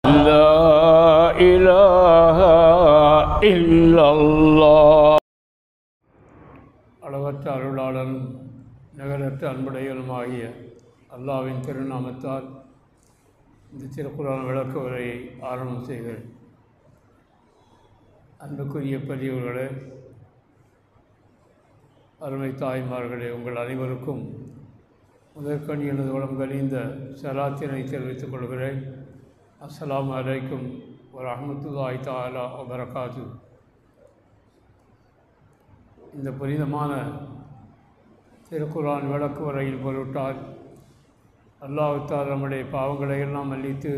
لا إله إلا الله. அளவற்ற அருளாளனும் நிகரற்ற அன்புடையவனுமாகிய அல்லாஹ்வின் திருநாமத்தால் இந்த திருக்குர்ஆன் விளக்க உரையை ஆரம்பம் செய்கிறேன். அன்புக்குரிய பெரியவர்களே, அருமை தாய்மார்களே, உங்கள் அனைவருக்கும் முதற்கண் எனது உளம் கனிந்த சலாத்தினை தெரிவித்துக் கொள்கிறேன். அஸ்ஸலாமு அலைக்கும் வரஹ்மத்துல்லாஹி தஆலா வபரகாத்து. இந்த புனிதமான திருக்குர்ஆன் விளக்கு உரையில் பொருட்டால் அல்லாஹ் தஆலா நம்முடைய பாவங்களை எல்லாம் மன்னித்து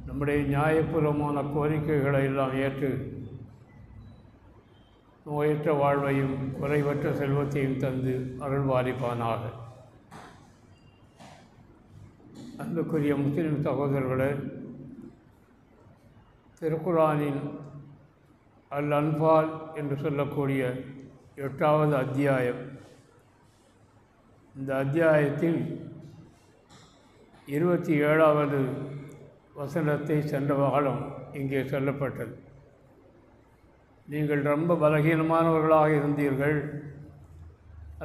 நம்முடைய நியாயபூர்வமான கோரிக்கைகளை எல்லாம் ஏற்று நோயற்ற வாழ்வையும் குறைவற்ற செல்வத்தையும் தந்து அருள்வாரிப்பானாக. அன்புக்குரிய முஸ்லிம் சகோதரர்களே, திருக்குர்ஆனின் அல் அன்ஃபால் என்று சொல்லக்கூடிய 8வது அத்தியாயம். இந்த அத்தியாயத்தில் 27வது வசனத்தை சென்ற காலம் இங்கே சொல்லப்பட்டது. நீங்கள் ரொம்ப பலகீனமானவர்களாக இருந்தீர்கள்,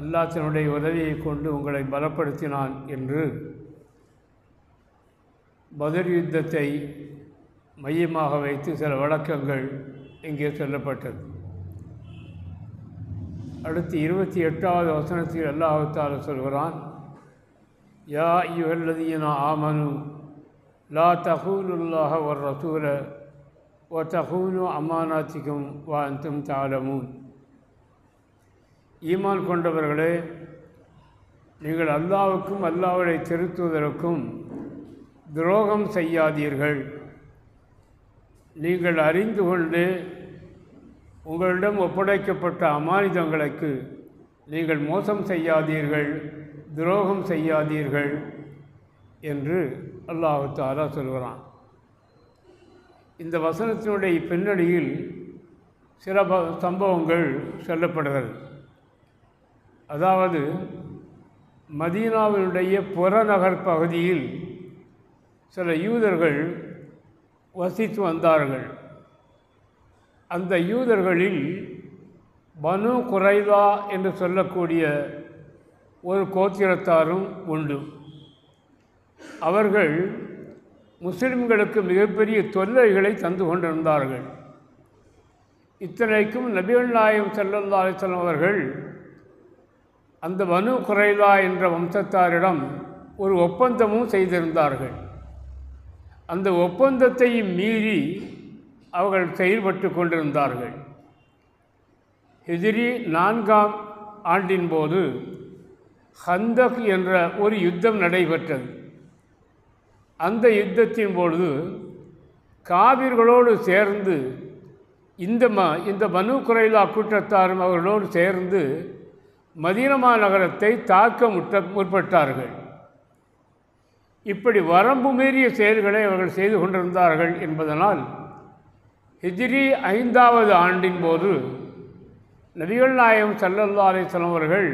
அல்லாஹ் தன்னுடைய உதவியை கொண்டு உங்களை பலப்படுத்தினான் என்று பத்ர் யுத்தத்தை மையமாக வைத்து சில வழக்கங்கள் இங்கே சொல்லப்பட்டது. அடுத்து 28வது வசனத்தில் அல்லாஹ் தஆலா சொல்கிறான், யா அய்யுஹல்லதீன ஆமனு லா தகூனுல்லாஹ வர் ரசூல வ தகூனு அமானாத்திக்கும் வ அன்தும் தஅலமூன். ஈமான் கொண்டவர்களே, நீங்கள் அல்லாஹ்வுக்கும் அல்லாஹ்வுடைய திருத்தூதருக்கும் துரோகம் செய்யாதீர்கள். நீங்கள் அறிந்து கொண்டு உங்களிடம் ஒப்படைக்கப்பட்ட அமானிதங்களுக்கு நீங்கள் மோசம் செய்யாதீர்கள், துரோகம் செய்யாதீர்கள் என்று அல்லாஹ் தஆலா சொல்கிறான். இந்த வசனத்தினுடைய பின்னணியில் சில சம்பவங்கள் சொல்லப்படுகிறது. அதாவது, மதீனாவினுடைய புறநகர் பகுதியில் சில யூதர்கள் வசித்து வந்தார்கள். அந்த யூதர்களில் பனு குரைலா என்று சொல்லக்கூடிய ஒரு கோத்திரத்தாரும் உண்டு. அவர்கள் முஸ்லிம்களுக்கு மிகப்பெரிய தொல்லைகளை தந்து கொண்டிருந்தார்கள். இத்தனைக்கும் நபிகள் நாயகம் ஸல்லல்லாஹு அலைஹி வஸல்லம் அவர்கள் அந்த பனு குரைலா என்ற வம்சத்தாரிடம் ஒரு ஒப்பந்தமும் செய்திருந்தார்கள். அந்த ஒப்பந்தத்தை மீறி அவர்கள் செயல்பட்டு கொண்டிருந்தார்கள். ஹிஜ்ரி 4ஆம் ஆண்டின் போது ஹந்தக் என்ற ஒரு யுத்தம் நடைபெற்றது. அந்த யுத்தத்தின் பொழுது காபிர்களோடு சேர்ந்து இந்த பனு குரைலா கூட்டத்தாரும் அவர்களோடு சேர்ந்து மதீனா நகரத்தை தாக்க முற்பட்டார்கள். இப்படி வரம்பு மீறிய செயல்களை அவர்கள் செய்து கொண்டிருந்தார்கள் என்பதனால் ஹிஜ்ரி 5வது ஆண்டின் போது நபிகள் நாயகம் ஸல்லல்லாஹு அலைஹி வஸல்லம் அவர்கள்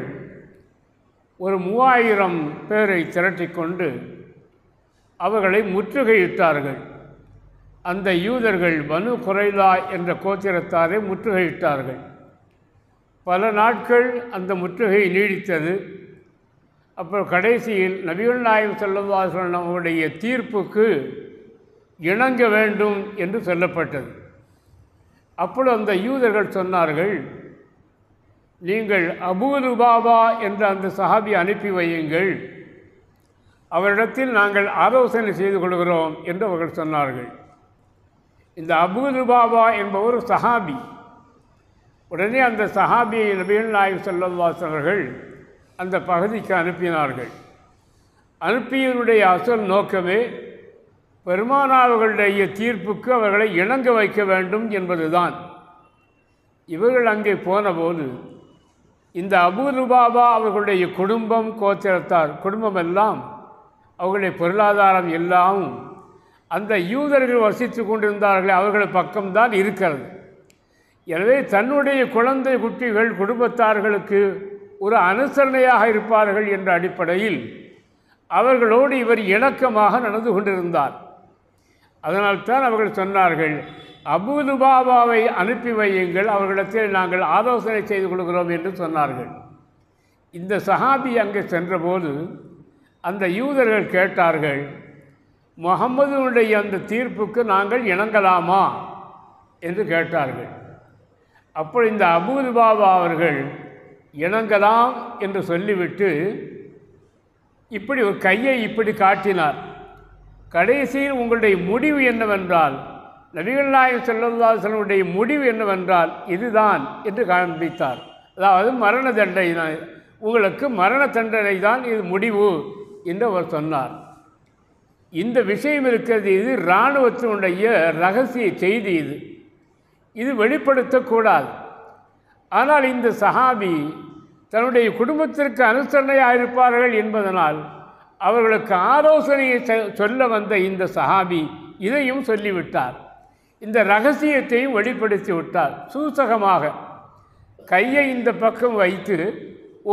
ஒரு 3000 பேரை திரட்டிக்கொண்டு அவர்களை முற்றுகையிட்டார்கள். அந்த யூதர்கள் பனு குரைலா என்ற கோத்திரத்தாரை முற்றுகையிட்டார்கள். பல நாட்கள் அந்த முற்றுகை நீடித்தது. அப்புறம் கடைசியில் நபிகள் நாயகம் ஸல்லல்லாஹு அலைஹி வஸல்லம் அவருடைய தீர்ப்புக்கு இணங்க வேண்டும் என்று சொல்லப்பட்டது. அப்பொழுது அந்த யூதர்கள் சொன்னார்கள், நீங்கள் அபூ லுபாபா என்ற அந்த சஹாபி அனுப்பி வையுங்கள், அவரிடத்தில் நாங்கள் ஆலோசனை செய்து கொள்கிறோம் என்று அவர்கள் சொன்னார்கள். இந்த அபூ லுபாபா என்பவர் சஹாபி. உடனே அந்த சஹாபியை நபிகள் நாயகம் ஸல்லல்லாஹு அலைஹி வஸல்லம் அவர்கள் அந்த பகுதிக்கு அனுப்பினார்கள். அனுப்பியவருடைய அசல் நோக்கமே பெருமானார்களுடைய தீர்ப்புக்கு அவர்களை இணங்க வைக்க வேண்டும் என்பதுதான். இவர்கள் அங்கே போனபோது இந்த அபூ லுபாபா அவர்களுடைய குடும்பம், கோத்திரத்தார் குடும்பமெல்லாம், அவர்களுடைய பொருளாதாரம் எல்லாம் அந்த யூதர்கள் வசித்து கொண்டிருந்தார்கள் அவர்கள் பக்கம்தான் இருக்கிறது. எனவே தன்னுடைய குழந்தை குட்டிகள் குடும்பத்தார்களுக்கு ஒரு அனுசரணையாக இருப்பார்கள் என்ற அடிப்படையில் அவர்களோடு இவர் இணக்கமாக நடந்து கொண்டிருந்தார். அதனால்தான் அவர்கள் சொன்னார்கள், அபூ லுபாபாவை அனுப்பி வையுங்கள், அவர்களிடத்தில் நாங்கள் ஆலோசனை செய்து கொள்கிறோம் என்று சொன்னார்கள். இந்த சஹாபி அங்கே சென்றபோது அந்த யூதர்கள் கேட்டார்கள், முஹம்மதுனுடைய அந்த தீர்ப்புக்கு நாங்கள் இணங்கலாமா என்று கேட்டார்கள். அப்போ இந்த அபூ லுபாபா அவர்கள் இணங்கலாம் என்று சொல்லிவிட்டு இப்படி ஒரு கையை இப்படி காட்டினார். கடைசியில் உங்களுடைய முடிவு என்னவென்றால், நபிகள் நாயகம் ஸல்லல்லாஹு அலைஹி வஸல்லம் முடிவு என்னவென்றால் இதுதான் என்று காண்பித்தார். அதாவது மரண தண்டனை தான், உங்களுக்கு மரண தண்டனை தான் இது முடிவு என்று அவர் சொன்னார். இந்த விஷயம் இருக்கிறது, இது இராணுவத்தினுடைய இரகசிய செய்தி, இது வெளிப்படுத்தக்கூடாது. ஆனால் இந்த சஹாபி தன்னுடைய குடும்பத்திற்கு அனுசரணையாக இருப்பார்கள் என்பதனால் அவர்களுக்கு ஆலோசனையை சொல்ல வந்த இந்த சஹாபி இதையும் சொல்லிவிட்டார். இந்த இரகசியத்தையும் வெளிப்படுத்தி விட்டார். சூசகமாக கையை இந்த பக்கம் வைத்து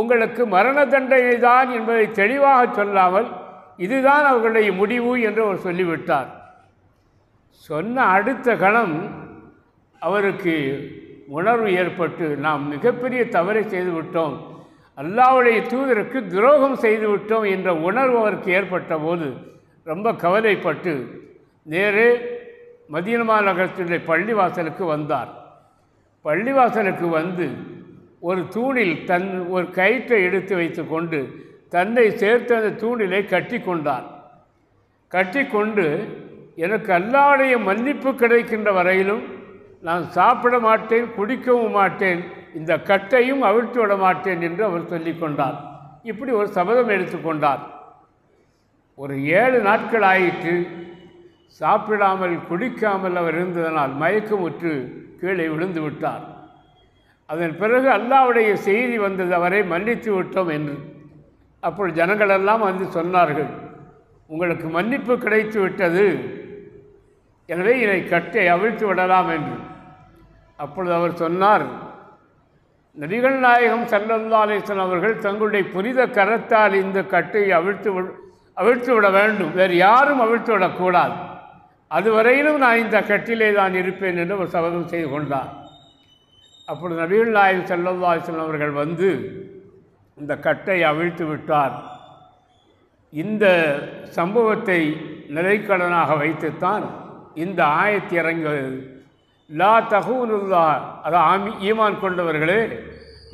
உங்களுக்கு மரண தண்டனை தான் என்பதை தெளிவாக சொல்லாமல் இதுதான் அவர்களுடைய முடிவு என்று அவர் சொல்லிவிட்டார். சொன்ன அடுத்த கணம் அவருக்கு உணர்வு ஏற்பட்டு, நாம் மிகப்பெரிய தவறை செய்துவிட்டோம், அல்லாஹ்வுடைய தூதருக்கு துரோகம் செய்துவிட்டோம் என்ற உணர்வு அவருக்கு ஏற்பட்ட போது ரொம்ப கவலைப்பட்டு நேரே மதீனா நகரத்தினுடைய பள்ளிவாசலுக்கு வந்தார். பள்ளிவாசலுக்கு வந்து ஒரு தூணில் ஒரு கயிற்றை எடுத்து வைத்து கொண்டு தன்னை சேர்த்து அந்த தூணிலை கட்டி கொண்டார். கட்டி கொண்டு, எனக்கு அல்லாஹ்வுடைய மன்னிப்பு கிடைக்கின்ற வரையிலும் நான் சாப்பிட மாட்டேன், குடிக்கவும் மாட்டேன், இந்த கட்டையும் அவிழ்த்து விட மாட்டேன் என்று அவர் சொல்லிக்கொண்டார். இப்படி ஒரு சபதம் எடுத்துக்கொண்டார். ஒரு 7 நாட்கள் ஆயிற்று. சாப்பிடாமல் குடிக்காமல் அவர் இருந்ததனால் மயக்கமுற்று கீழே விழுந்து விட்டார். அதன் பிறகு அல்லாஹ்வுடைய செய்தி வந்தது, அவரை மன்னித்து விட்டோம் என்று. அப்பொழுது ஜனங்களெல்லாம் வந்து சொன்னார்கள், உங்களுக்கு மன்னிப்பு கிடைத்து விட்டது, எனவே இதை கட்டை அவிழ்த்து விடலாம் என்று. அப்பொழுது அவர் சொன்னார், நபிகள் நாயகம் ஸல்லல்லாஹு அலைஹி வஸல்லம் அவர்கள் தங்களுடைய புனித கரத்தால் இந்த கட்டை அவிழ்த்து விட வேண்டும், வேறு யாரும் அவிழ்த்து விடக்கூடாது, அதுவரையிலும் நான் இந்த கட்டிலே தான் இருப்பேன் என்று ஒரு சபதம் செய்து கொண்டார். அப்பொழுது நபிகள் நாயகம் ஸல்லல்லாஹு அலைஹி வஸல்லம் அவர்கள் வந்து இந்த கட்டை அவிழ்த்து விட்டார். இந்த சம்பவத்தை நிலைக்கடனாக வைத்துத்தான் இந்த ஆயத்து இறங்குகிறது. லா தஹூனுல்லா, அது ஈமான் கொண்டவர்களே,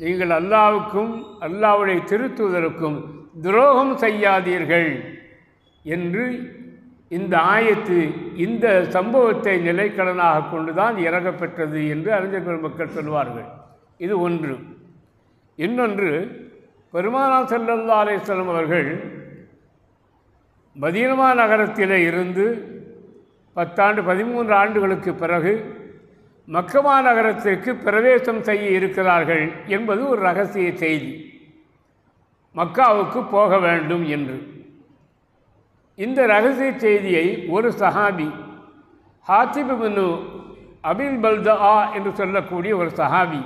நீங்கள் அல்லாஹ்வுக்கும் அல்லாஹ்வுடைய திருத்தூதருக்கும் துரோகம் செய்யாதீர்கள் என்று இந்த ஆயத்து இந்த சம்பவத்தை நிலைக்கடனாக கொண்டுதான் இறங்கப்பெற்றது என்று அறிஞர்கள் மக்கள் சொல்வார்கள். இது ஒன்று. இன்னொன்று, பெருமானார் ஸல்லல்லாஹு அலைஹி வஸல்லம் அவர்கள் மதீனா நகரத்திலே இருந்து 13 ஆண்டுகளுக்கு பிறகு மக்கா நகரத்திற்கு பிரவேசம் செய்ய இருக்கிறார்கள் என்பது ஒரு இரகசிய செய்தி. மக்காவுக்கு போக வேண்டும் என்று. இந்த இரகசிய செய்தியை ஒரு சஹாபி, ஹாத்திப் இப்னு அபில் பல்தா என்று சொல்லக்கூடிய ஒரு சஹாபி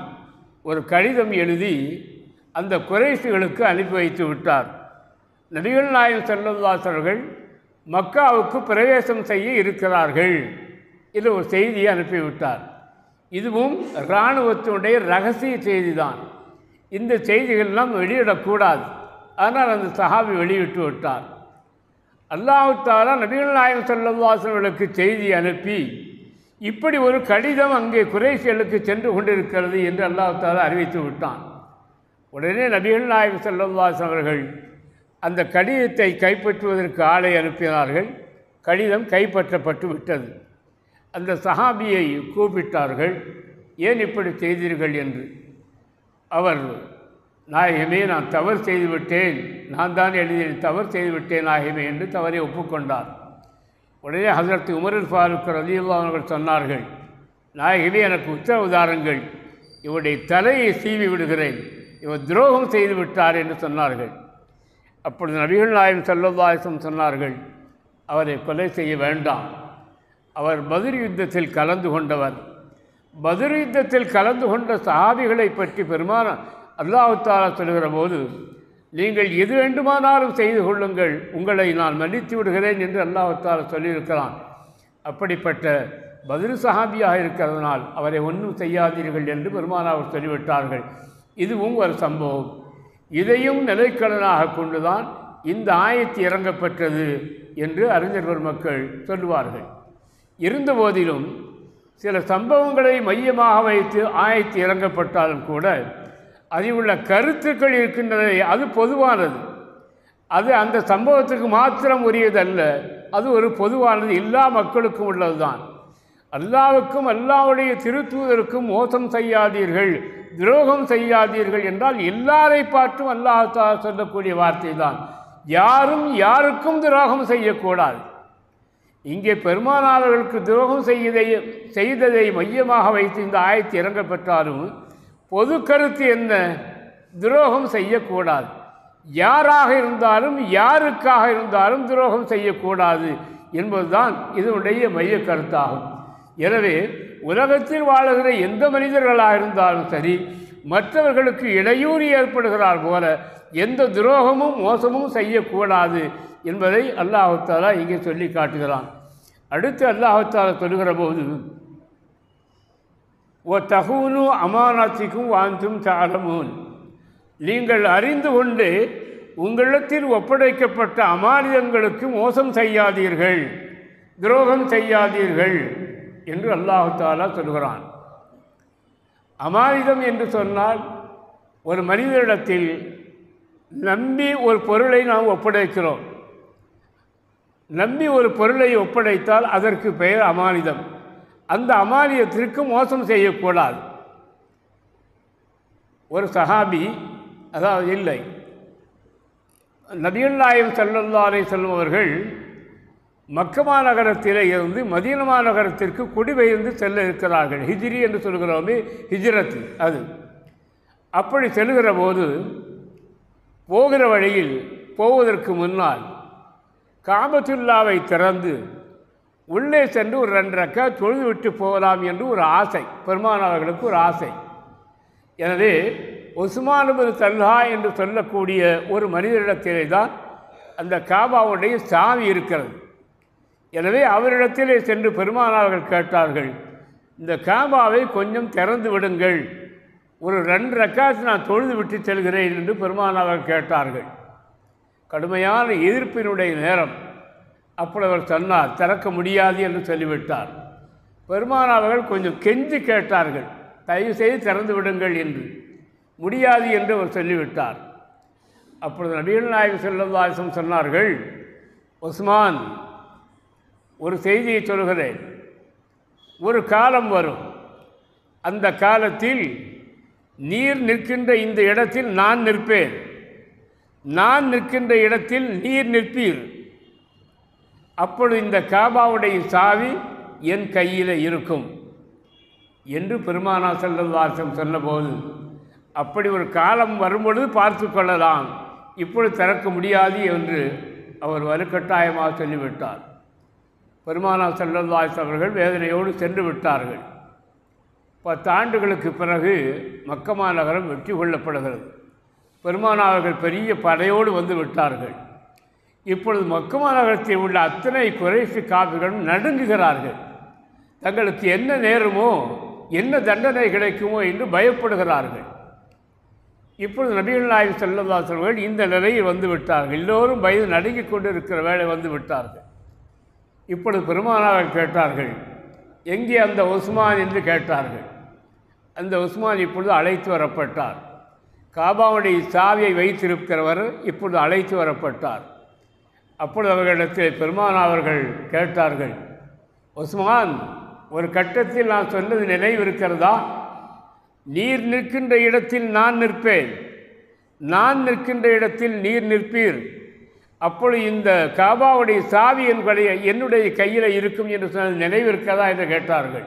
ஒரு கடிதம் எழுதி அந்த குறைஷிகளுக்கு அனுப்பி வைத்து விட்டார். நபிகள் நாயகம் ஸல்லல்லாஹு அலைஹி வஸல்லம் அவர்கள் மக்காவுக்கு பிரவேசம் செய்ய இருக்கிறார்கள் இது ஒரு செய்தியை அனுப்பிவிட்டார். இதுவும் இராணுவத்தினுடைய இரகசிய செய்தி தான். இந்த செய்திகளெல்லாம் வெளியிடக்கூடாது. ஆனால் அந்த சஹாபி வெளியிட்டு விட்டார். அல்லாஹ் தஆலா நபிகள் நாயகம் ஸல்லல்லாஹு அலைஹி வஸல்லம் அவர்களுக்கு செய்தி அனுப்பி இப்படி ஒரு கடிதம் அங்கே குறைஷிகளுக்கு சென்று கொண்டிருக்கிறது என்று அல்லாஹ் தஆலா அறிவித்து விட்டான். உடனே நபிகள் நாயகம் ஸல்லல்லாஹு அலைஹி வஸல்லம் அவர்கள் அந்த கடிதத்தை கைப்பற்றுவதற்கு ஆளை அனுப்பினார்கள். கடிதம் கைப்பற்றப்பட்டு விட்டது. அந்த சஹாபியை கூப்பிட்டார்கள், ஏன் இப்படி செய்தீர்கள் என்று. அவர், நாயகமே, நான் தவறு செய்துவிட்டேன், நான் தான் எழுதிய தவறு செய்துவிட்டேன் நாயகமே என்று தவறை ஒப்புக்கொண்டார். உடனே ஹஸரத் உமர் ஃபாரூக் ரலியல்லாஹு அன்ஹு அவர்கள் சொன்னார்கள், நாயகமே, எனக்கு உத்தரவுதாருங்கள், இவருடைய தலையை சீவி விடுகிறேன், இவர் துரோகம் செய்து விட்டார் என்று சொன்னார்கள். அப்பொழுது நபிகள் நாயகம் ஸல்லல்லாஹு அலைஹி வஸல்லம் சொன்னார்கள், அவரை கொலை செய்ய வேண்டாம், அவர் பத்ர் யுத்தத்தில் கலந்து கொண்டவர். பத்ர் யுத்தத்தில் கலந்து கொண்ட சஹாபிகளை பற்றி பெருமான அல்லாஹ் தஆலா சொல்கிற போது, நீங்கள் எது வேண்டுமானாலும் செய்து கொள்ளுங்கள், உங்களை நான் மன்னித்து விடுகிறேன் என்று அல்லாஹ் தஆலா சொல்லியிருக்கிறான். அப்படிப்பட்ட பதில் சஹாபியாக இருக்கிறதுனால் அவரை ஒன்றும் செய்யாதீர்கள் என்று பெருமானார் சொல்லிவிட்டார்கள். இதுவும் ஒரு சம்பவம். இதையும் நிலைக்கலனாக கொண்டுதான் இந்த ஆயத்து இறங்கப்பட்டது என்று அறிஞர் பெருமக்கள் சொல்லுவார்கள். இருந்தபோதிலும் சில சம்பவங்களை மையமாக வைத்து ஆயத்து இறங்கப்பட்டாலும் கூட அதில் உள்ள கருத்துக்கள் இருக்கின்றன. அது பொதுவானது. அது அந்த சம்பவத்துக்கு மாத்திரம் உரியதல்ல. அது ஒரு பொதுவானது, எல்லா மக்களுக்கும் உள்ளது தான். அல்லாவுக்கும் அல்லாவுடைய திருத்தூதருக்கும் மோசம் செய்யாதீர்கள், துரோகம் செய்யாதீர்கள் என்றால் எல்லாரை பார்த்தும் அல்லாஹ் சொல்லக்கூடிய வார்த்தை தான். யாரும் யாருக்கும் துரோகம் செய்யக்கூடாது. இங்கே பெருமானார்களுக்கு துரோகம் செய்ததை மையமாக வைத்து இந்த ஆயத்து இறங்கப்பட்டாலும் பொது கருத்து என்ன? துரோகம் செய்யக்கூடாது. யாராக இருந்தாலும் யாருக்காக இருந்தாலும் துரோகம் செய்யக்கூடாது என்பதுதான் இதனுடைய மைய கருத்தாகும். எனவே உலகத்தில் வாழுகிற எந்த மனிதர்களாக இருந்தாலும் சரி, மற்றவர்களுக்கு இடையூறு ஏற்படுகிறார் போல எந்த துரோகமும் மோசமும் செய்யக்கூடாது என்பதை அல்லாஹ் தஆலா இங்கே சொல்லி காட்டுகிறான். அடுத்து அல்லாஹ் தஆலா சொல்லுகிற போது ஓ தஹூனு அமானாத்திக்கும் வாந்தும் தஅலமூன், நீங்கள் அறிந்து கொண்டு உங்களிடத்தில் ஒப்படைக்கப்பட்ட அமானிதங்களுக்கு மோசம் செய்யாதீர்கள், துரோகம் செய்யாதீர்கள் என்று அல்லாஹ் தஆலா சொல்கிறான். அமானிதம் என்று சொன்னால் ஒரு மனிதரிடத்தில் நம்பி ஒரு பொருளை நாம் ஒப்படைக்கிறோம். நம்பி ஒரு பொருளை ஒப்படைத்தால் அதற்கு பெயர் அமானிதம். அந்த அமானிதத்திற்கு மோசம் செய்யக்கூடாது. ஒரு சஹாபி, அதாவது இல்லை, நபிகள் நாயகம் ஸல்லல்லாஹு அலைஹி வஸல்லம் அவர்கள் மக்கமா நகரத்திலே இருந்து மதீனா நகரத்திற்கு குடிபெயர்ந்து செல்ல இருக்கிறார்கள். ஹிஜ்ரி என்று சொல்கிறோமே, ஹிஜ்ரத். அது அப்படி செல்கிற போது போகிற வழியில் போவதற்கு முன்னால் காபத்துல்லாவை திறந்து உள்ளே சென்று ஒரு 2 ரக்காத் தொழுது விட்டு போகலாம் என்று ஒரு ஆசை, பெருமானார்களுக்கு ஒரு ஆசை. எனவே உஸ்மான் இப்னு தல்ஹா என்று சொல்லக்கூடிய ஒரு மனிதரிடத்திலே தான் அந்த காபாவுடைய சாவி இருக்கிறது. எனவே அவரிடத்திலே சென்று பெருமானார்கள் கேட்டார்கள், இந்த காபாவை கொஞ்சம் திறந்து விடுங்கள், ஒரு 2 ரக்காத் நான் தொழுது விட்டு செல்கிறேன் என்று பெருமானார்கள் கேட்டார்கள். கடுமையான எதிர்ப்பினுடைய நேரம். அப்படி அவர் சொன்னார், திறக்க முடியாது என்று சொல்லிவிட்டார். பெருமானார்கள் கொஞ்சம் கெஞ்சி கேட்டார்கள், தயவு செய்து திறந்து விடுங்கள் என்று. முடியாது என்று அவர் சொல்லிவிட்டார். அப்பொழுது நபிகள் நாயகம் ஸல்லல்லாஹு அலைஹி வஸல்லம் சொன்னார்கள், உஸ்மான், ஒரு செய்தியை சொல்கிறேன். ஒரு காலம் வரும், அந்த காலத்தில் நீர் நிற்கின்ற இந்த இடத்தில் நான் நிற்பேன், நான் நிற்கின்ற இடத்தில் நீர் நிற்பீர். அப்பொழுது இந்த காபாவுடைய சாவி என் கையில் இருக்கும் என்று பெருமானார் ஸல்லல்லாஹு அலைஹி வஸல்லம் சொன்னபோது, அப்படி ஒரு காலம் வரும்பொழுது பார்த்து கொள்ளலாம், இப்பொழுது திறக்க முடியாது என்று அவர் வலுக்கட்டாயமாக சொல்லிவிட்டார். பெருமானார் ஸல்லல்லாஹு அலைஹி வஸல்லம் அவர்கள் வேதனையோடு சென்று விட்டார்கள். 10 ஆண்டுகளுக்கு பிறகு மக்கமா நகரம் வெற்றி கொள்ளப்படுகிறது. பெருமானார்கள் பெரிய படையோடு வந்து விட்டார்கள். இப்பொழுது மக்கமா நகரத்தில் உள்ள அத்தனை குறைஷி காபிர்களும் நடுங்குகிறார்கள். தங்களுக்கு என்ன நேருமோ, என்ன தண்டனை கிடைக்குமோ என்று பயப்படுகிறார்கள். இப்பொழுது நபிகள் நாயகம் ஸல்லல்லாஹு அலைஹி வஸல்லம் இந்த நிலையில் வந்து விட்டார்கள். எல்லோரும் பயந்து நடுங்கிக் கொண்டு இருக்கிற வேளை வந்து விட்டார்கள். இப்பொழுது பெருமானார்கள் கேட்டார்கள், எங்கே அந்த உஸ்மான் என்று கேட்டார்கள். அந்த உஸ்மான் இப்பொழுது அழைத்து வரப்பட்டார். காபாவுடைய சாவியை வைத்திருக்கிறவர் இப்பொழுது அழைத்து வரப்பட்டார். அப்பொழுது அவர்களிடத்தில் பெருமானார்கள் கேட்டார்கள், உஸ்மான், ஒரு கட்டத்தில் நான் சொன்னது நினைவு இருக்கிறதா? நீர் நிற்கின்ற இடத்தில் நான் நிற்பேன், நான் நிற்கின்ற இடத்தில் நீர் நிற்பீர். அப்பொழுது இந்த காபாவுடைய சாவி என்னுடைய கையில் இருக்கும் என்று சொன்னது நினைவு இருக்கிறதா என்று கேட்டார்கள்.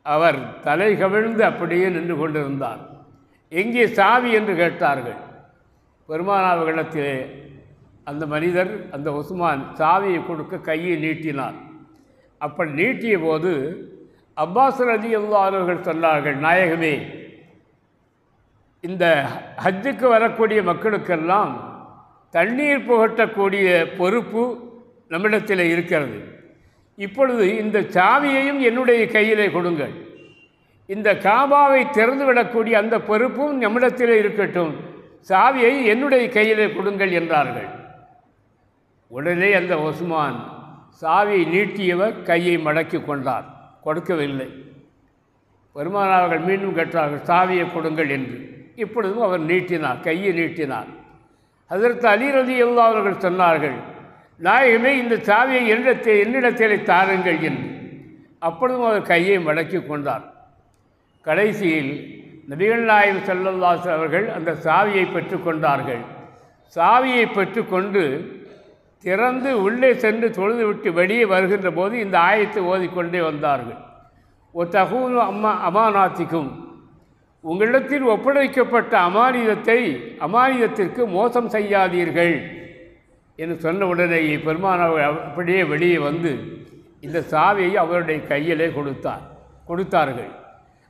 அவர் தலை கவிழ்ந்து அப்படியே நின்று கொண்டிருந்தார். எங்கே சாவி என்று கேட்டார்கள். பெருமானார்களிடத்திலே அந்த மனிதர், அந்த உஸ்மான், சாவியை கொடுக்க கையை நீட்டினார். அப்படி நீட்டிய போது அப்பாஸ் ரலியல்லாஹு அன்ஹு அவர்கள் சொன்னார்கள், நாயகமே, இந்த ஹஜ்ஜுக்கு வரக்கூடிய மக்களுக்கெல்லாம் தண்ணீர் புகட்டக்கூடிய பொறுப்பு நம்மிடத்தில் இருக்கிறது. இப்பொழுது இந்த சாவியையும் என்னுடைய கையிலே கொடுங்கள், இந்த காபாவை திறந்துவிடக்கூடிய அந்த பொறுப்பும் நம்மிடத்திலே இருக்கட்டும், சாவியை என்னுடைய கையிலே கொடுங்கள் என்றார்கள். உடனே அந்த உஸ்மான் சாவியை நீட்டியவர் கையை மடக்கி கொண்டார், கொடுக்கவில்லை. பெருமானார் அவர்கள் மீண்டும் கேட்டார்கள், சாவியை கொடுங்கள் என்று. இப்பொழுதும் அவர் நீட்டினார், கையை நீட்டினார். ஹஜ்ரத் அலி ரலியல்லாஹு அவர்கள் சொன்னார்கள், நாயகமே இந்த சாவியை என்னிடத்திலே தாருங்கள் என்று. அப்பொழுதும் அவர் கையை மடக்கி கொண்டார். கடைசியில் நபிகள் நாயகம் ஸல்லல்லாஹு அலைஹி அவர்கள் அந்த சாவியை பெற்றுக்கொண்டார்கள். சாவியை பெற்றுக்கொண்டு திறந்து உள்ளே சென்று தொழுது விட்டு வெளியே வருகின்ற போது இந்த ஆயத்தை ஓதிக்கொண்டே வந்தார்கள். ஒத்தகூனு அமானாத்திக்கும், உங்களிடத்தில் ஒப்படைக்கப்பட்ட அமானிதத்திற்கு மோசம் செய்யாதீர்கள் என்று சொன்ன உடனேயே பெருமானார் அப்படியே வெளியே வந்து இந்த சாவியை அவருடைய கையிலே கொடுத்தார்கள்.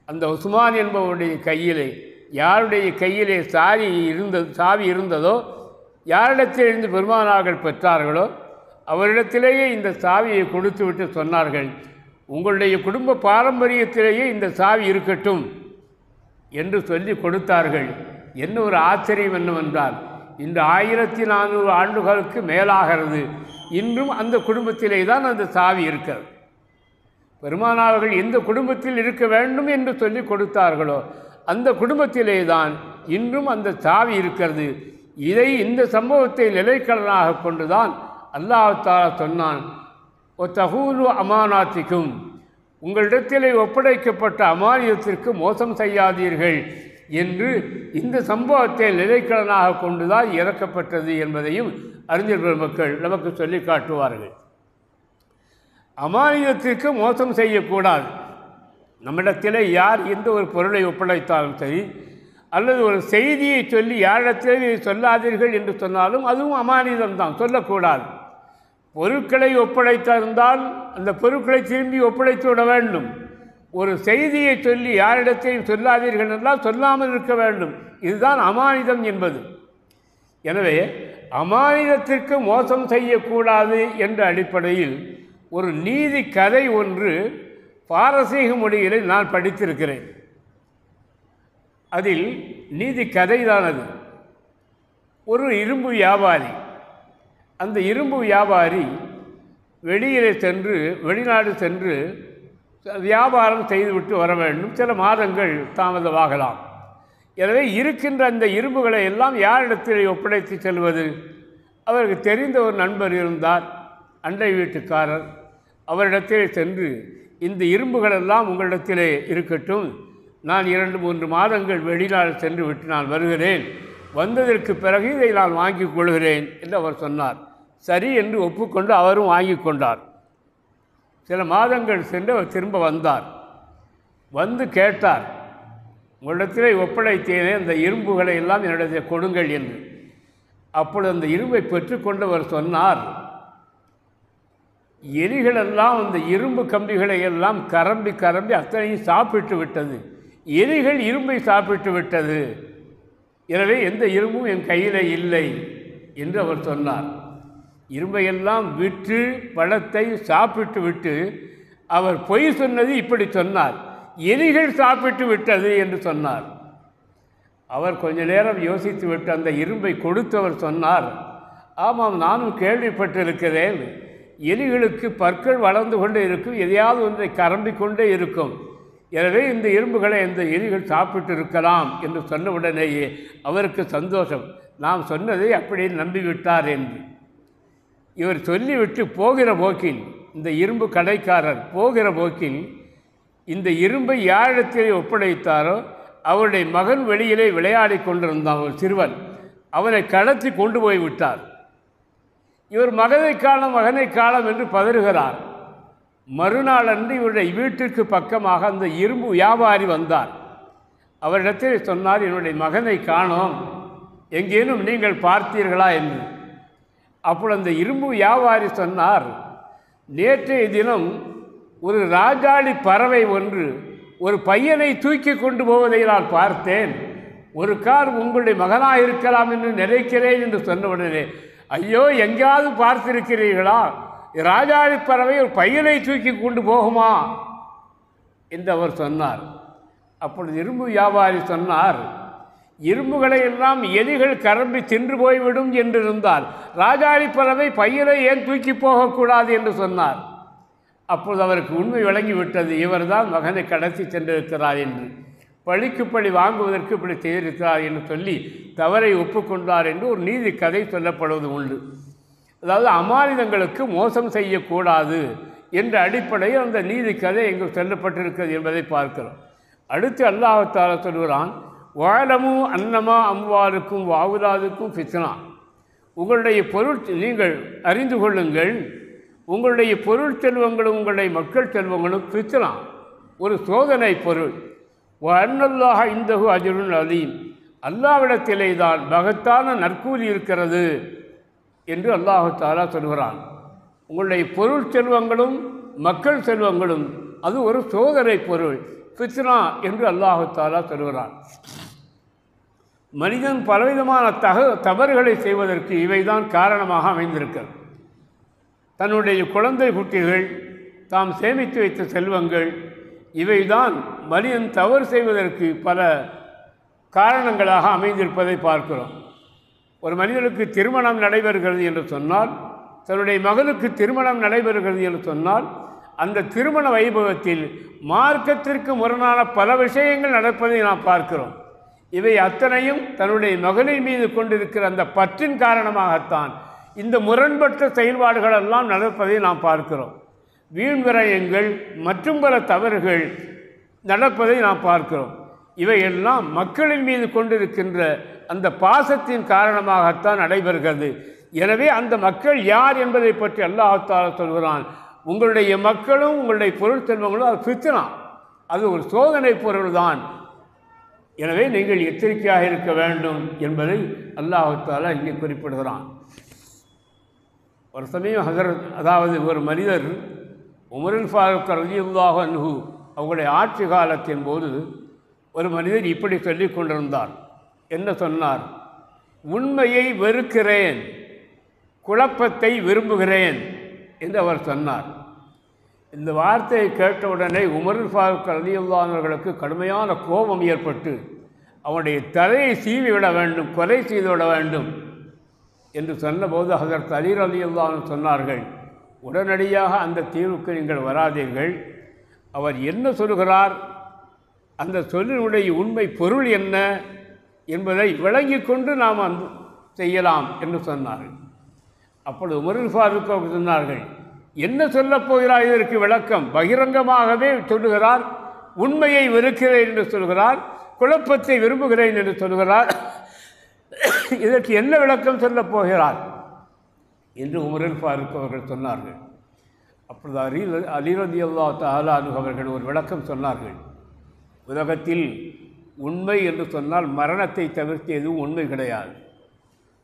அந்த உஸ்மான் என்பவருடைய கையிலே, யாருடைய கையிலே சாவி இருந்ததோ, யாரிடத்திலிருந்து பெருமானார்கள் பெற்றார்களோ அவரிடத்திலேயே இந்த சாவியை கொடுத்துவிட்டு சொன்னார்கள், உங்களுடைய குடும்ப பாரம்பரியத்திலேயே இந்த சாவி இருக்கட்டும் என்று சொல்லி கொடுத்தார்கள். என்ன ஒரு ஆச்சரியம் என்னவென்றால், இந்த 1400 ஆண்டுகளுக்கு மேலாகிறது, இன்றும் அந்த குடும்பத்திலே தான் அந்த சாவி இருக்கிறது. பெருமானார்கள் எந்த குடும்பத்தில் இருக்க வேண்டும் என்று சொல்லி கொடுத்தார்களோ அந்த குடும்பத்திலே தான் இன்றும் அந்த சாவி இருக்கிறது. இந்த சம்பவத்தை நிலைக்கலனாக கொண்டுதான் அல்லாஹ் தஆலா சொன்னான், ஒத்தகூலு அமானாத்திக்கும், உங்களிடத்திலே ஒப்படைக்கப்பட்ட அமானியத்திற்கு மோசம் செய்யாதீர்கள் என்று இந்த சம்பவத்தை நிலைக்கலனாக கொண்டுதான் இறக்கப்பட்டது என்பதையும் அறிஞர் பெருமக்கள் நமக்கு சொல்லி காட்டுவார்கள். அமானியத்திற்கு மோசம் செய்யக்கூடாது. நம்மிடத்திலே யார் எந்த ஒரு பொருளை ஒப்படைத்தாலும் சரி, அல்லது ஒரு செய்தியை சொல்லி யாரிடத்திலே சொல்லாதீர்கள் என்று சொன்னாலும் அதுவும் அமானிதம்தான், சொல்லக்கூடாது. பொருட்களை ஒப்படைத்திருந்தால் அந்த பொருட்களை திரும்பி ஒப்படைத்து விட வேண்டும். ஒரு செய்தியை சொல்லி யாரிடத்தையும் சொல்லாதீர்கள் என்றால் சொல்லாமல் இருக்க வேண்டும். இதுதான் அமானிதம் என்பது. எனவே அமானிதத்திற்கு மோசம் செய்யக்கூடாது என்ற அடிப்படையில் ஒரு நீதி கதை ஒன்று பாரசீக மொழியிலே நான் படித்திருக்கிறேன். அதில் நீதி கதை தான் அது. ஒரு இரும்பு வியாபாரி, அந்த இரும்பு வியாபாரி வெளிநாடு சென்று வியாபாரம் செய்துவிட்டு வர வேண்டும். சில மாதங்கள் தாமதமாகலாம். எனவே இருக்கின்ற அந்த இரும்புகளை எல்லாம் யாரிடத்தில் ஒப்படைத்து செல்வது? அவருக்கு தெரிந்த ஒரு நண்பர் இருந்தார், அண்டை வீட்டுக்காரர். அவரிடத்தில் சென்று, இந்த இரும்புகளெல்லாம் உங்களிடத்திலே இருக்கட்டும், நான் 2-3 மாதங்கள் வெளிநாடு சென்று விட்டு நான் வருகிறேன், வந்ததற்கு பிறகு இதை நான் வாங்கி கொள்கிறேன் என்று அவர் சொன்னார். சரி என்று ஒப்புக்கொண்டு அவரும் வாங்கி கொண்டார். சில மாதங்கள் சென்று அவர் திரும்ப வந்தார். வந்து கேட்டார், உங்களிடத்திலே ஒப்படைத்தேனே அந்த இரும்புகளை எல்லாம் என்னிடத்தில் கொடுங்கள் என்று. அப்பொழுது அந்த இரும்பை பெற்றுக்கொண்டவர் சொன்னார், எலிகளெல்லாம் அந்த இரும்பு கம்பிகளை எல்லாம் கரம்பி அத்தனையும் சாப்பிட்டு விட்டது. எலிகள் இரும்பை சாப்பிட்டு விட்டது. எனவே எந்த இரும்பும் என் கையில் இல்லை என்று அவர் சொன்னார். இரும்பையெல்லாம் விற்று பழத்தை சாப்பிட்டு விட்டு அவர் பொய் சொன்னது இப்படி சொன்னார், எலிகள் சாப்பிட்டு விட்டது என்று சொன்னார். அவர் கொஞ்ச நேரம் யோசித்து விட்டு அந்த இரும்பை கொடுத்தவர் சொன்னார், ஆமாம், நானும் கேள்விப்பட்டிருக்கிறேன், எலிகளுக்கு பற்கள் வளர்ந்து கொண்டே இருக்கும், எதையாவது ஒன்றை கரம்பிக்கொண்டே இருக்கும். எனவே இந்த இரும்புகளை இந்த எலிகள் சாப்பிட்டு இருக்கலாம் என்று சொன்னவுடனேயே அவருக்கு சந்தோஷம். நாம் சொன்னதை அப்படியே நம்பிவிட்டார் என்று. இவர் சொல்லிவிட்டு போகிற போக்கில், இந்த இரும்பு கடைக்காரர் போகிற போக்கில், இந்த இரும்பை யாரிடத்திலே ஒப்படைத்தாரோ அவருடைய மகன் வெளியிலே விளையாடி கொண்டிருந்தான், ஒரு சிறுவன். அவனை கடத்தி கொண்டு போய் விட்டார். இவர் மகனை காலம் என்று பதறுகிறார். மறுநாள் அன்று இவருடைய வீட்டிற்கு பக்கமாக அந்த இரும்பு வியாபாரி வந்தார். அவரிடத்தில் சொன்னார், என்னுடைய மகனை காணோம், எங்கேனும் நீங்கள் பார்த்தீர்களா என்று. அப்பொழுது அந்த இரும்பு வியாபாரி சொன்னார், நேற்றைய தினம் ஒரு ராஜாளி பறவை ஒன்று ஒரு பையனை தூக்கி கொண்டு போவதை நான் பார்த்தேன். ஒரு கார் உங்களுடைய மகனாக இருக்கலாம் என்று நினைக்கிறேன் என்று சொன்ன உடனே, ஐயோ, எங்கேயாவது பார்த்திருக்கிறீர்களா? ராஜாளி பறவை ஒரு பையனை தூக்கி கொண்டு போகுமா என்று அவர் சொன்னார். அப்பொழுது இரும்பு வியாபாரி சொன்னார், இரும்புகளை எல்லாம் எலிகள் கரம்பி தின்று போய்விடும் என்றிருந்தால் ராஜாளி பறவை பையனை ஏன் தூக்கி போகக்கூடாது என்று சொன்னார். அப்போது அவருக்கு உண்மை விளங்கிவிட்டது, இவர்தான் மகனை கடத்தி சென்றிருக்கிறார் என்று. பழிக்கு பழி வாங்குவதற்கு இப்படி செய்திருக்கிறார் என்று சொல்லி தவறை ஒப்புக்கொண்டார் என்று ஒரு நீதி கதை சொல்லப்படுவது உண்டு. அதாவது அமானிதங்களுக்கு மோசம் செய்யக்கூடாது என்ற அடிப்படையில் அந்த நீதி கதை எங்கு சொல்லப்பட்டிருக்கிறது என்பதை பார்க்கிறோம். அடுத்து அல்லாஹ் தஆலா சொல்கிறான், வாலமு அன்னமா அம்வாலுக்கும் வாவுலாதுக்கும் ஃபித்னா, உங்களுடைய பொருள் நீங்கள் அறிந்து கொள்ளுங்கள், உங்களுடைய பொருள் செல்வங்களும் உங்களுடைய மக்கள் செல்வங்களும் ஃபித்னா, ஒரு சோதனை பொருள். அன்னல்லாஹ இந்தஹு அஜ்ருன் அலீம், அல்லாஹ்விடத்திலே தான் மகத்தான நற்கூலி இருக்கிறது என்று அல்லாஹ் தஆலா சொல்கிறான். உங்களுடைய பொருள் செல்வங்களும் மக்கள் செல்வங்களும் அது ஒரு சோதனை பொருள், ஃபித்னா என்று அல்லாஹ் தஆலா சொல்கிறான். மனிதன் பலவிதமான தவறுகளை செய்வதற்கு இவைதான் காரணமாக அமைந்திருக்கிறது. தன்னுடைய குழந்தை குட்டிகள், தாம் சேமித்து வைத்த செல்வங்கள், இவைதான் மனிதன் தவறு செய்வதற்கு பல காரணங்களாக அமைந்திருப்பதை பார்க்கிறோம். ஒரு மனிதனுக்கு திருமணம் நடைபெறுகிறது என்று சொன்னால், தன்னுடைய மகனுக்கு திருமணம் நடைபெறுகிறது என்று சொன்னால், அந்த திருமண வைபவத்தில் மார்க்கத்திற்கு முரணான பல விஷயங்கள் நடப்பதை நாம் பார்க்கிறோம். இவை அத்தனையும் தன்னுடைய மகனின் மீது கொண்டிருக்கிற அந்த பற்றின் காரணமாகத்தான் இந்த முரண்பட்ட செயல்பாடுகளெல்லாம் நடப்பதை நாம் பார்க்கிறோம். வீண் விரயங்கள் மற்றும் பல தவறுகள் நடப்பதை நாம் பார்க்கிறோம். இவையெல்லாம் மக்களின் மீது கொண்டிருக்கின்ற அந்த பாசத்தின் காரணமாகத்தான் நடைபெறுகிறது. எனவே அந்த மக்கள் யார் என்பதை பற்றி அல்லாஹ் தஆலா சொல்கிறான், உங்களுடைய மக்களும் உங்களுடைய பொருள் செல்வங்களும் அது ஃபித்னா, அது ஒரு சோதனை பொருள்தான். எனவே நீங்கள் எச்சரிக்கையாக இருக்க வேண்டும் என்பதை அல்லாஹ் தஆலா இங்கே குறிப்பிடுகிறான். ஒரு சமயம் அதாவது ஒரு மனிதர் உமருல் ஃபாரூக் ரலியல்லாஹு அன்ஹு அவங்களுடைய ஆட்சி காலத்தின் போது ஒரு மனிதர் இப்படி சொல்லி கொண்டிருந்தார். என்ன சொன்னார்? உண்மையை வெறுக்கிறேன், குழப்பத்தை விரும்புகிறேன் என்று அவர் சொன்னார். இந்த வார்த்தையை கேட்டவுடனே உமருல் ஃபாரூக் ரலியல்லாஹு அன்ஹு அவர்களுக்கு கடுமையான கோபம் ஏற்பட்டு அவனுடைய தலையை சீவி விட வேண்டும், கொலை செய்துவிட வேண்டும் என்று சொன்னபோது ஹஸரத் அலி ரலியல்லாஹு அன்ஹு சொன்னார்கள், உடனடியாக அந்த தீர்வுக்கு நீங்கள் வராதீர்கள். அவர் என்ன சொல்கிறார், அந்த சொல்லினுடைய உண்மை பொருள் என்ன என்பதை விளங்கி கொண்டு நாம் செய்யலாம் என்று சொன்னார்கள். அப்பொழுது உமருல் ஃபாரூக் அவர்கள் சொன்னார்கள், என்ன சொல்லப் போகிறார் இதற்கு விளக்கம்? பகிரங்கமாகவே சொல்லுகிறார், உண்மையை வெறுக்கிறேன் என்று சொல்கிறார், குழப்பத்தை விரும்புகிறேன் என்று சொல்கிறார், இதற்கு என்ன விளக்கம் சொல்லப் போகிறார் என்று உமருல் ஃபாரூக் அவர்கள் சொன்னார்கள். அப்பொழுது அலி ரலியல்லாஹு தஆலா அன்ஹு அவர்கள் ஒரு விளக்கம் சொன்னார்கள். உலகத்தில் உண்மை என்று சொன்னால் மரணத்தை தவிர்த்து எதுவும் உண்மை கிடையாது.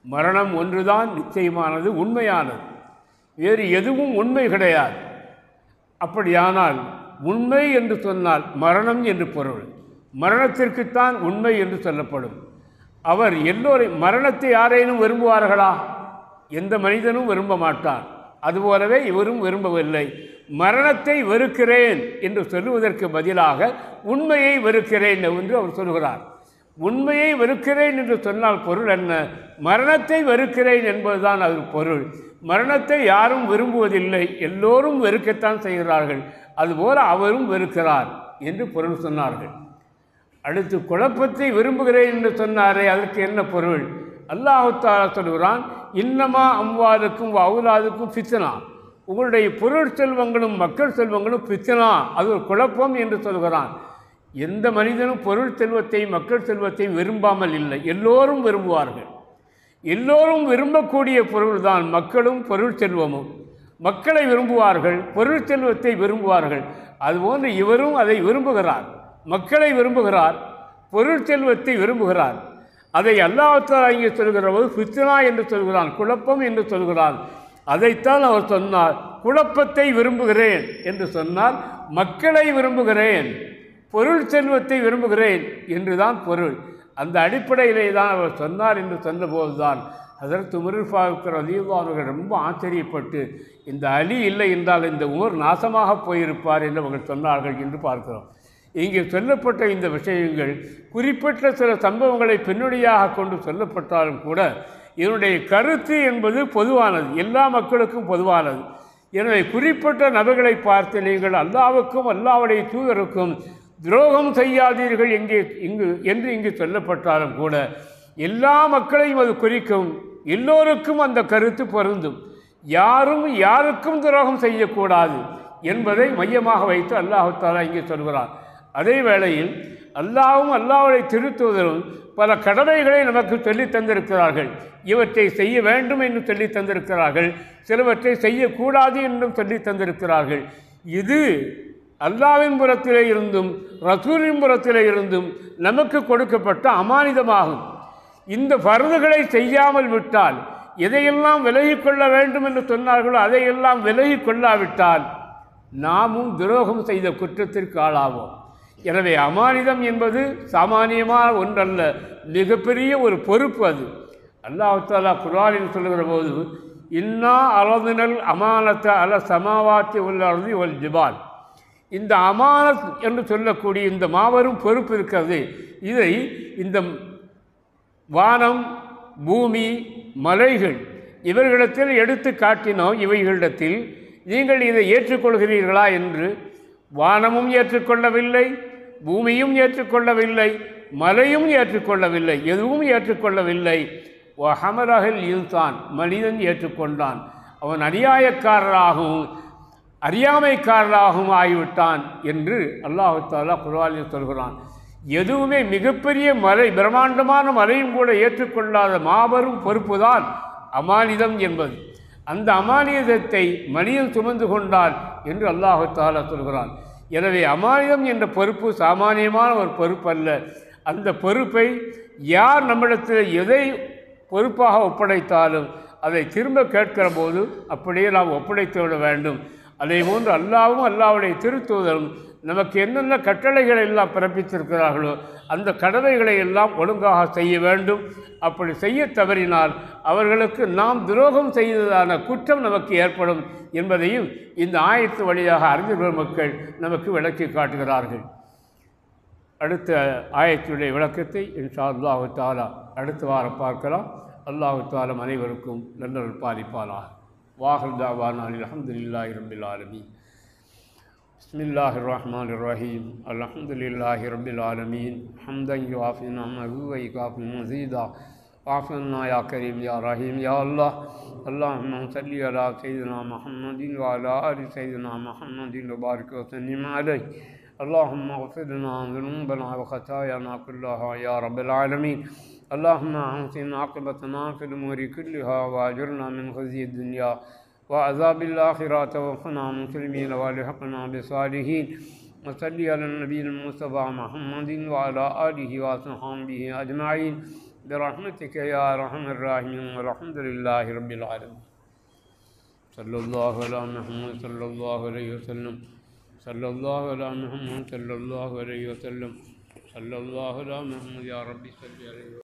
மரணம் ஒன்றுதான் நிச்சயமானது, உண்மையானது, வேறு எதுவும் உண்மை கிடையாது. அப்படியானால் உண்மை என்று சொன்னால் மரணம் என்று பொருள். மரணத்திற்குத்தான் உண்மை என்று சொல்லப்படும். அவர் எல்லோரையும் மரணத்தை யாரேனும் விரும்புவார்களா? எந்த மனிதனும் விரும்ப மாட்டான். அதுபோலவே இவரும் விரும்பவில்லை. மரணத்தை வெறுக்கிறேன் என்று சொல்லுவதற்கு பதிலாக உண்மையை வெறுக்கிறேன் என்று அவர் சொல்கிறார். உண்மையை வெறுக்கிறேன் என்று சொன்னால் பொருள் என்ன? மரணத்தை வெறுக்கிறேன் என்பதுதான் அது பொருள். மரணத்தை யாரும் விரும்புவதில்லை, எல்லோரும் வெறுக்கத்தான் செய்கிறார்கள். அதுபோல அவரும் வெறுக்கிறார் என்று பொருள் சொன்னார்கள். அடுத்து குழப்பத்தை விரும்புகிறேன் என்று சொன்னாரே, அதற்கு என்ன பொருள்? அல்லாஹ் தஆலா சொல்கிறான், இன்னமா அம்வாலுக்கும் அவுலாதுக்கும் ஃபித்னா, உங்களுடைய பொருள் செல்வங்களும் மக்கள் செல்வங்களும் ஃபித்னா, அது ஒரு குழப்பம் என்று சொல்கிறான். எந்த மனிதனும் பொருள் செல்வத்தையும் மக்கள் செல்வத்தையும் விரும்பாமல் இல்லை, எல்லோரும் விரும்புவார்கள். எல்லோரும் விரும்பக்கூடிய பொருள்தான் மக்களும் பொருள் செல்வமும். மக்களை விரும்புவார்கள், பொருள் செல்வத்தை விரும்புவார்கள். அதுபோன்று இவரும் அதை விரும்புகிறார், மக்களை விரும்புகிறார், பொருள் செல்வத்தை விரும்புகிறார். அதை அல்லாஹ் தஆலா இங்கே சொல்கிற போது ஃபித்னா என்று சொல்கிறான், குழப்பம் என்று சொல்கிறான். அதைத்தான் அவர் சொன்னார், குழப்பத்தை விரும்புகிறேன் என்று சொன்னால் மக்களை விரும்புகிறேன், பொருள் செல்வத்தை விரும்புகிறேன் என்றுதான் பொருள். அந்த அடிப்படையிலே தான் அவர் சொன்னார் என்று சொன்னபோது தான் ஹதரத் உமர் ஃபாரூக் ரலியல்லாஹு அவர்கள் ரொம்ப ஆச்சரியப்பட்டு, இந்த அலி இல்லை என்றால் இந்த உமர் நாசமாக போயிருப்பார் என்று அவர்கள் சொன்னார்கள் என்று பார்க்கிறோம். இங்கே சொல்லப்பட்ட இந்த விஷயங்கள் குறிப்பிட்ட சில சம்பவங்களை பின்னணியாக கொண்டு சொல்லப்பட்டாலும் கூட இதனுடைய கருத்து என்பது பொதுவானது, எல்லா மக்களுக்கும் பொதுவானது. எனவே குறிப்பிட்ட நபர்களை பார்த்து நீங்கள் அல்லாஹ்வுக்கும் அல்லாஹ்வுடைய தூதருக்கும் துரோகம் செய்யாதீர்கள் என்று இங்கு சொல்லப்பட்டாலும் கூட எல்லா மக்களையும் அது குறிக்கும், எல்லோருக்கும் அந்த கருத்து பொருந்தும். யாரும் யாருக்கும் துரோகம் செய்யக்கூடாது என்பதை மையமாக வைத்து அல்லாஹ் தஆலா இங்கே சொல்கிறார். அதே வேளையில் அல்லாஹ்வும் அல்லாஹ்வுடைய திருத்தூதரும் பல கடமைகளை நமக்கு சொல்லித் தந்திருக்கிறார்கள். இவற்றை செய்ய வேண்டும் என்று சொல்லித் தந்திருக்கிறார்கள், சிலவற்றை செய்யக்கூடாது என்றும் சொல்லித் தந்திருக்கிறார்கள். இது அல்லாஹ்வின் புறத்திலே இருந்தும் ரசூலின் புறத்திலே இருந்தும் நமக்கு கொடுக்கப்பட்ட அமானிதமாகும். இந்த ஃபர்துகளை செய்யாமல் விட்டால், எதையெல்லாம் விலகிக்கொள்ள வேண்டும் என்று சொன்னார்களோ அதையெல்லாம் விலகி கொள்ளாவிட்டால் நாமும் துரோகம் செய்த குற்றத்திற்கு ஆளாவோம். எனவே அமானிதம் என்பது சாமானியமான ஒன்றல்ல, மிகப்பெரிய ஒரு பொறுப்பு. அது அல்லாஹ் தஆலா குர்ஆனில் சொல்லுகிற போது, இன்னா அரதுனல் அமானத அல சமாவாத்தி வல் அர்தி வல் ஜிபால், இந்த அமானத் என்று சொல்லக்கூடிய இந்த மாபெரும் பொறுப்பு இருக்கிறது, இதை இந்த வானம், பூமி, மலைகள் இவர்களிடத்தில் எடுத்து காட்டினோம். இவைகளிடத்தில் நீங்கள் இதை ஏற்றுக்கொள்கிறீர்களா என்று வானமும் ஏற்றுக்கொள்ளவில்லை, பூமியும் ஏற்றுக்கொள்ளவில்லை, மலையும் ஏற்றுக்கொள்ளவில்லை, எதுவும் ஏற்றுக்கொள்ளவில்லை. ஹமரஹில் இன்சான், மனிதன் ஏற்றுக்கொண்டான். அவன் அநியாயக்காரராகவும் அறியாமைக்காரராகவும் ஆகிவிட்டான் என்று அல்லாஹ் தஆலா குர்ஆனில் சொல்கிறான். எதுவுமே மிகப்பெரிய மலை, பிரம்மாண்டமான மலையும் கூட ஏற்றுக்கொள்ளாத மாபெரும் பொறுப்பு தான் அமானிதம் என்பது. அந்த அமானிதத்தை மனிதன் சுமந்து கொண்டான் என்று அல்லாஹ் தஆலா சொல்கிறான். எனவே அமானிதம் என்ற பொறுப்பு சாமானியமான ஒரு பொறுப்பு அல்ல. அந்த பொறுப்பை யார் நம்மிடத்தில் எதை பொறுப்பாக ஒப்படைத்தாலும் அதை திரும்ப கேட்கிற போது அப்படியே நாம் ஒப்படைத்து விட வேண்டும். அதே போன்று அல்லாஹ்வும் அல்லாஹ்வுடைய திருத்தூதரும் நமக்கு என்னென்ன கட்டளைகளை எல்லாம் பிறப்பித்திருக்கிறார்களோ அந்த கடமைகளை எல்லாம் ஒழுங்காக செய்ய வேண்டும். அப்படி செய்ய தவறினால் அவர்களுக்கு நாம் துரோகம் செய்ததான குற்றம் நமக்கு ஏற்படும் என்பதையும் இந்த ஆயத்து வழியாக அறிஞர் மக்கள் நமக்கு விளக்கி காட்டுகிறார்கள். அடுத்த ஆயத்துடைய விளக்கத்தை இன்ஷா அல்லாஹு தஆலா அடுத்த வாரம் பார்க்கலாம். அல்லாஹு தஆலா அனைவருக்கும் நல்லருள் பாலிப்பானாக. வாஹிர் தஅவானா அல்ஹம்துலில்லாஹி ரப்பில் ஆலமீன். பிஸ்மில்லாஹிர் ரஹ்மானிர் ரஹீம். அல்ஹம்துலில்லாஹி ரப்பில் ஆலமீன். ஹம்தன் யுவாஃபி நிஅமஹு வ யுகாஃபி மஸீதா. வாஃபினா யா கரீம் யா ரஹீம் யா அல்லாஹ். அல்லாஹும்ம ஸல்லி அலா சய்யிதினா முஹம்மதின் வ அலா ஆலி சய்யிதினா முஹம்மதின் வ பாரிக் வ சல்லிம் அலைஹி. اللهم اغفر لنا ذنوبنا وخطايانا كلها يا رب العالمين. اللهم احسن عاقبتنا في الامور كلها واجرنا من خزي الدنيا وعذاب الاخره وقنا مسلمين والحقنا بالصالحين. وصلي على النبي المصطفى محمد وعلى اله وصحبه اجمعين برحمتك يا ارحم الراحمين والحمد لله رب العالمين. صلى الله على محمد صلى الله عليه وسلم. صلى الله على محمد صلى الله عليه وسلم. صلى الله على محمد يا ربي صل عليه.